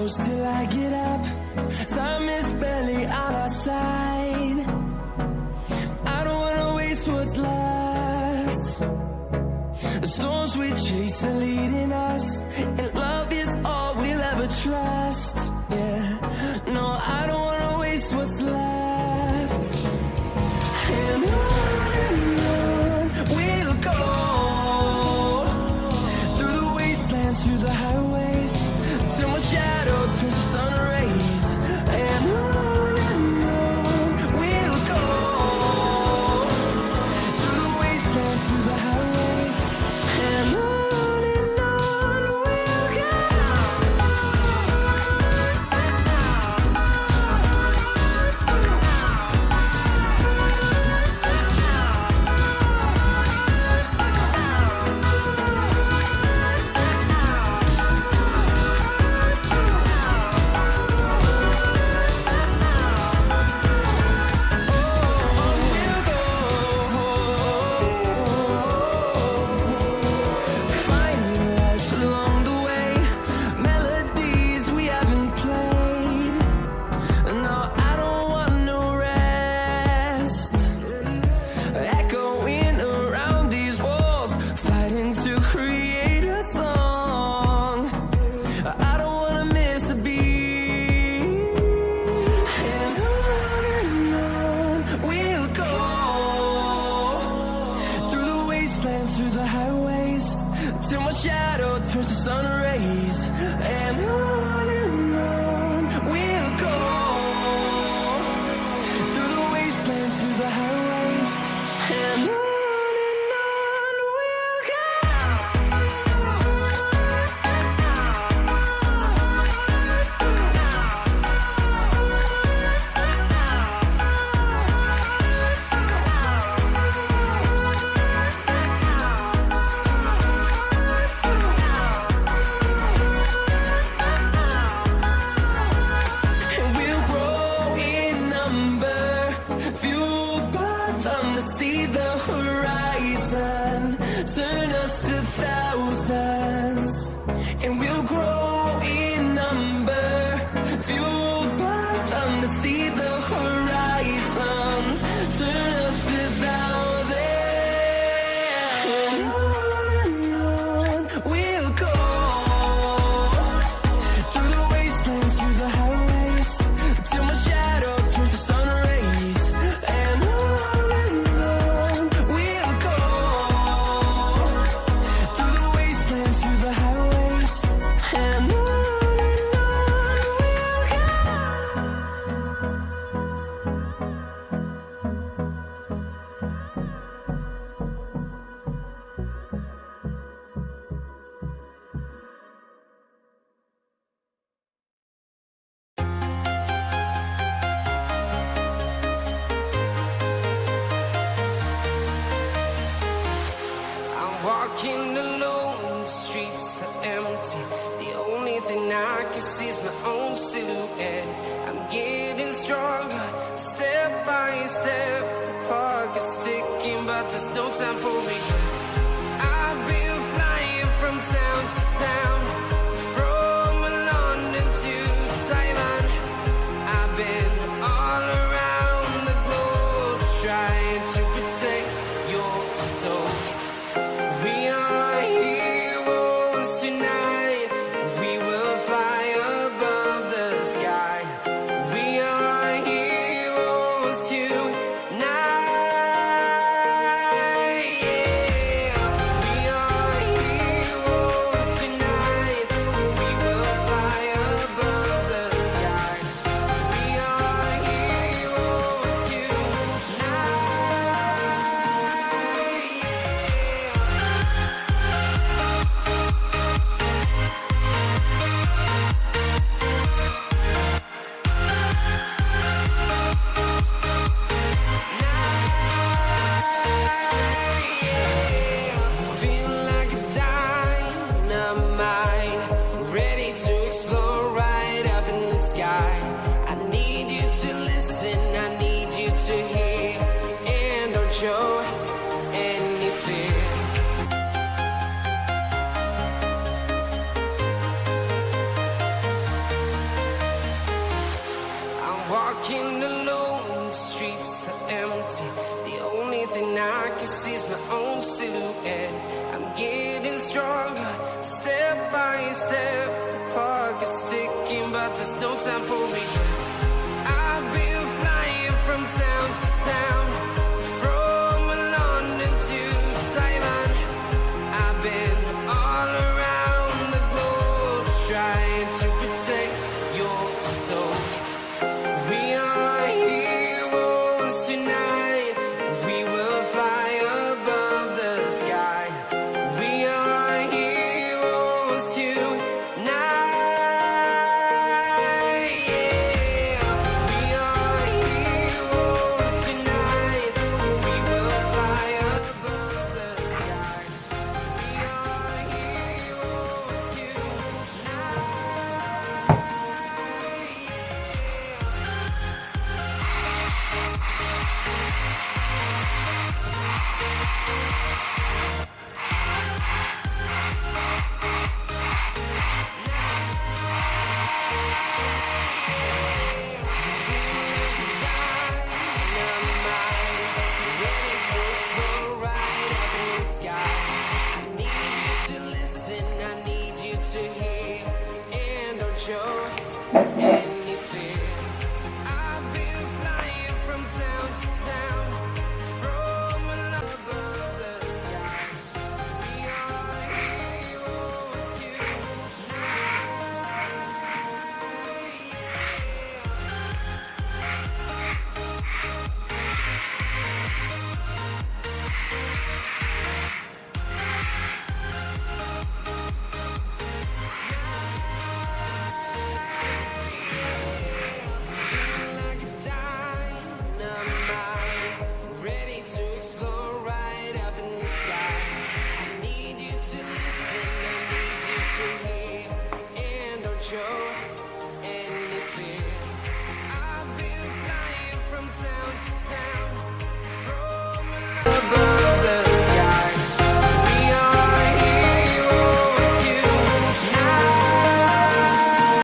close till I get up. Time is barely on our side. I don't wanna waste what's left. The storms we chase are leading us, and love is all we'll ever trust. Yeah, no, I don't wanna waste what's left. And on we'll go, through the wastelands, through the highways, till my shadow turns to sun rays. And on we'll go, through the wastelands, through the highways, and on we'll go. Finding life along the way, melodies we haven't played. No, I don't want no rest. Echoing around these walls, fighting to create a song. I don't wanna miss a beat. And on we'll go, through the wastelands, through the highways, till my shadow turns to sun rays. And on we'll go, through the wastelands, through the highways, and on we'll go. And we'll grow in number, fueled by them to see the horizon, turn us to thousands. And we'll grow in number, fueled by them to see the horizon, turn us to thousands. And on we'll go, through the wastelands, through the highways, till my shadow turns to sun rays. And on we'll go, through the wastelands, through the highways, and on we'll go. I'm walking alone, the streets are empty. The only thing I can see is my own silhouette. I'm getting stronger, step by step. The clock is ticking, but there's no time for regrets. I've been flying from town to town, from London to Taiwan. I've been all around the globe, trying to protect your soul. We are heroes tonight. We will fly above the sky. We are heroes tonight. Yeah. We are heroes tonight. walking alone, the streets are empty. The only thing I can see is my own silhouette. I'm getting stronger, step by step. The clock is ticking, but there's no time for regrets. I've been flying from town to town, from London to Taiwan. I've been all around the globe trying to protect your soul. We are heroes tonight. We will fly above the sky. We are heroes tonight. Yeah. We are heroes tonight. We will fly above the sky. We are heroes tonight. Any fear. I've been flying from town to town, from above the sky. We are heroes like a dynamite, ready to explode right up in the sky. I need you to listen, I need you to hear, and don't show any fear. I've been flying from town to town.